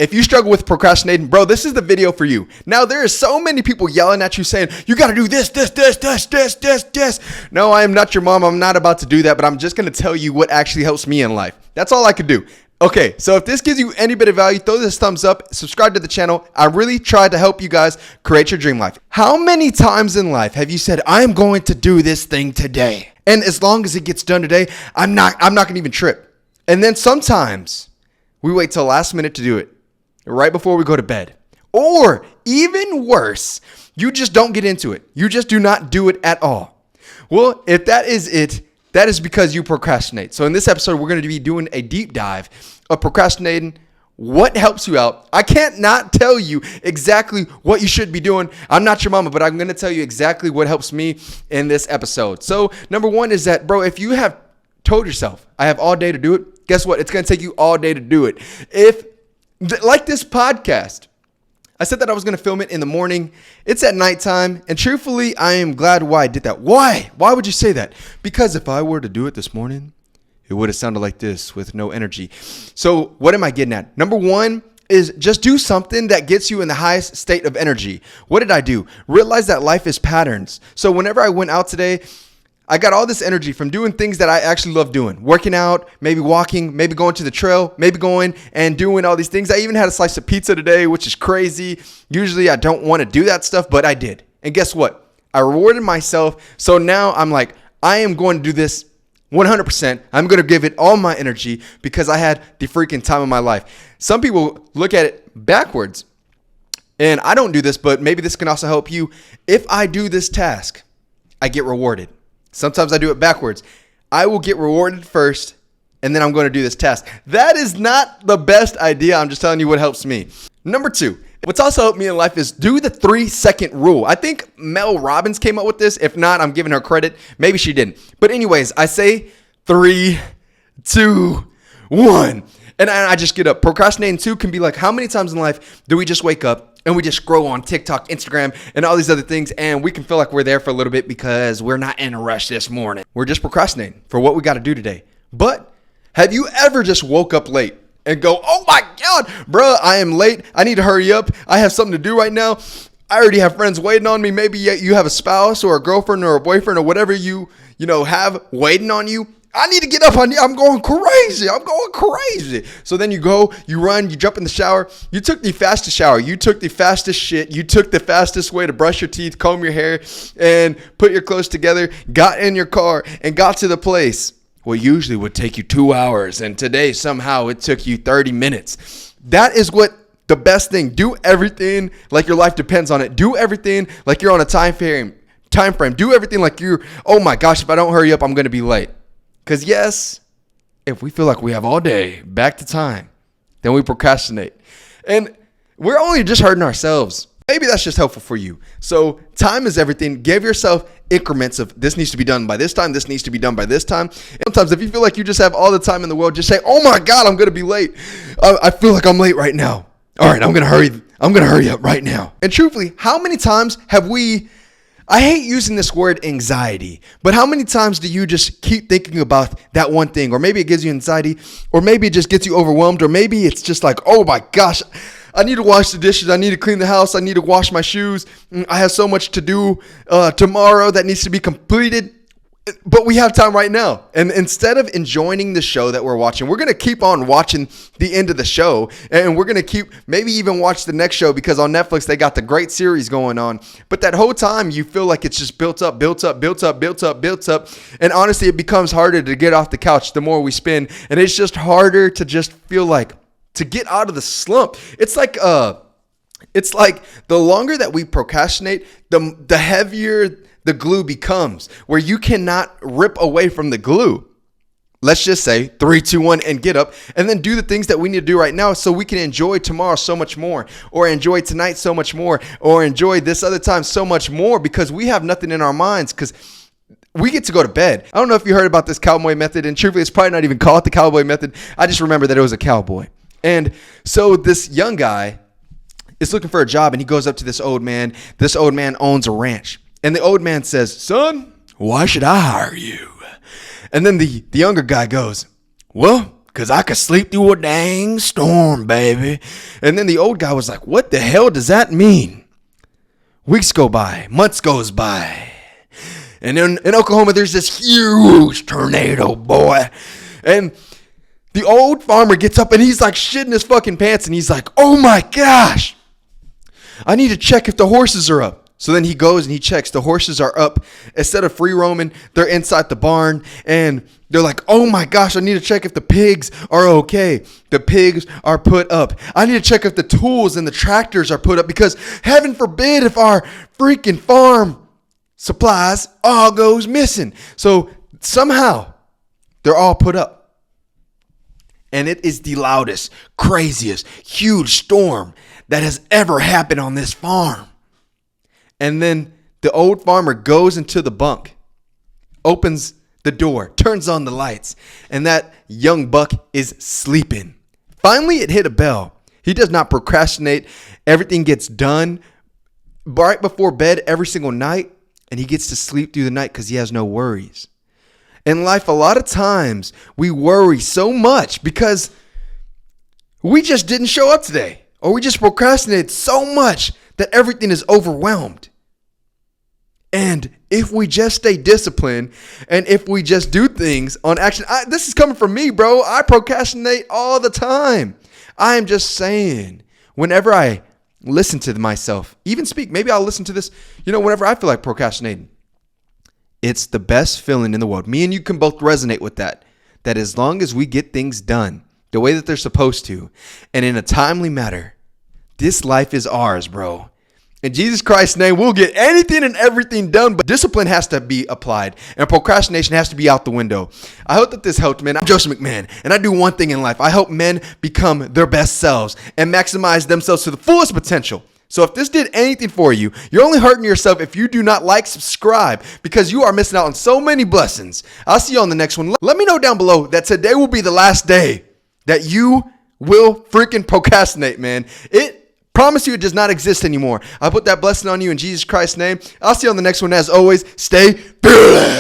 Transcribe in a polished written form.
If you struggle with procrastinating, bro, this is the video for you. Now, there are so many people yelling at you saying, you got to do this. No, I am not your mom. I'm not about to do that, but I'm just going to tell you what actually helps me in life. That's all I could do. Okay, so if this gives you any bit of value, throw this thumbs up, subscribe to the channel. I really tried to help you guys create your dream life. How many times in life have you said, I'm going to do this thing today? And as long as it gets done today, I'm not going to even trip. And then sometimes we wait till last minute to do it, right before we go to bed. Or even worse, you just don't get into it. You just do not do it at all. Well, if that is it, that is because you procrastinate. So in this episode, we're going to be doing a deep dive of procrastinating, what helps you out. I can't not tell you exactly what you should be doing. I'm not your mama, but I'm going to tell you exactly what helps me in this episode. So number one is that, bro, if you have told yourself, I have all day to do it, guess what? It's going to take you all day to do it. Like this podcast, I said that I was going to film it in the morning. It's at nighttime. And truthfully, I am glad why I did that. Why? Why would you say that? Because if I were to do it this morning, it would have sounded like this with no energy. So what am I getting at? Number one is just do something that gets you in the highest state of energy. What did I do? Realize that life is patterns. So whenever I went out today, I got all this energy from doing things that I actually love doing. Working out, maybe walking, maybe going to the trail, maybe going and doing all these things. I even had a slice of pizza today, which is crazy. Usually I don't want to do that stuff, but I did. And guess what? I rewarded myself. So now I'm like, I am going to do this 100%. I'm going to give it all my energy because I had the freaking time of my life. Some people look at it backwards. And I don't do this, but maybe this can also help you. If I do this task, I get rewarded. Sometimes I do it backwards. I will get rewarded first, and then I'm going to do this task. That is not the best idea. I'm just telling you what helps me. Number two, what's also helped me in life is do the 3-second rule. I think Mel Robbins came up with this. If not, I'm giving her credit. Maybe she didn't. But anyways, I say 3, 2, 1. And I just get up. Procrastinating too can be like, how many times in life do we just wake up and we just scroll on TikTok, Instagram, and all these other things, and we can feel like we're there for a little bit because we're not in a rush this morning. We're just procrastinating for what we got to do today. But have you ever just woke up late and go, oh my God, bro, I am late. I need to hurry up. I have something to do right now. I already have friends waiting on me. Maybe you have a spouse or a girlfriend or a boyfriend or whatever you have waiting on you. I need to get up. I'm going crazy. So then you go, you run, you jump in the shower. You took the fastest shower. You took the fastest shit. You took the fastest way to brush your teeth, comb your hair, and put your clothes together. Got in your car and got to the place. What usually would take you 2 hours. And today somehow it took you 30 minutes. That is what the best thing. Do everything like your life depends on it. Do everything like you're on a time frame. Do everything like oh my gosh, if I don't hurry up, I'm going to be late. Because yes, if we feel like we have all day back to time, then we procrastinate. And we're only just hurting ourselves. Maybe that's just helpful for you. So time is everything. Give yourself increments of this needs to be done by this time. This needs to be done by this time. And sometimes if you feel like you just have all the time in the world, just say, oh my God, I'm going to be late. I feel like I'm late right now. All right, I'm going to hurry up right now. And truthfully, how many times have I hate using this word anxiety, but how many times do you just keep thinking about that one thing? Or maybe it gives you anxiety, or maybe it just gets you overwhelmed, or maybe it's just like, oh my gosh, I need to wash the dishes. I need to clean the house. I need to wash my shoes. I have so much to do tomorrow that needs to be completed. But we have time right now. And instead of enjoying the show that we're watching, we're going to keep on watching the end of the show. And we're going to maybe even watch the next show because on Netflix, they got the great series going on. But that whole time you feel like it's just built up. And honestly, it becomes harder to get off the couch the more we spend. And it's just harder to just feel like to get out of the slump. It's like the longer that we procrastinate, the heavier the glue becomes, where you cannot rip away from the glue. Let's just say 3, 2, 1 and get up and then do the things that we need to do right now so we can enjoy tomorrow so much more, or enjoy tonight so much more, or enjoy this other time so much more, because we have nothing in our minds because we get to go to bed. I don't know if you heard about this cowboy method, and truthfully, it's probably not even called the cowboy method. I just remember that it was a cowboy. And so this young guy is looking for a job, and he goes up to this old man. This old man owns a ranch. And the old man says, son, why should I hire you? And then the younger guy goes, well, because I could sleep through a dang storm, baby. And then the old guy was like, what the hell does that mean? Weeks go by, months goes by. And then in Oklahoma, there's this huge tornado, boy. And the old farmer gets up and he's like shitting his fucking pants. And he's like, oh my gosh, I need to check if the horses are up. So then he goes and he checks. The horses are up. Instead of free roaming, they're inside the barn. And they're like, oh my gosh, I need to check if the pigs are okay. The pigs are put up. I need to check if the tools and the tractors are put up, because heaven forbid if our freaking farm supplies all goes missing. So somehow they're all put up. And it is the loudest, craziest, huge storm that has ever happened on this farm. And then the old farmer goes into the bunk, opens the door, turns on the lights, and that young buck is sleeping. Finally, it hit a bell. He does not procrastinate. Everything gets done right before bed every single night, and he gets to sleep through the night because he has no worries. In life, a lot of times we worry so much because we just didn't show up today, or we just procrastinated so much that everything is overwhelmed. And if we just stay disciplined and if we just do things on action, this is coming from me, bro. I procrastinate all the time. I am just saying, whenever I listen to myself, even speak, maybe I'll listen to this, whenever I feel like procrastinating. It's the best feeling in the world. Me and you can both resonate with that. That as long as we get things done the way that they're supposed to and in a timely manner, this life is ours, bro. In Jesus Christ's name, we'll get anything and everything done, but discipline has to be applied and procrastination has to be out the window. I hope that this helped, man. I'm Joseph McMahon, and I do one thing in life. I help men become their best selves and maximize themselves to the fullest potential. So if this did anything for you, you're only hurting yourself if you do not like, subscribe, because you are missing out on so many blessings. I'll see you on the next one. Let me know down below that today will be the last day that you will freaking procrastinate, man. Promise you it does not exist anymore. I put that blessing on you in Jesus Christ's name. I'll see you on the next one. As always, stay fearless.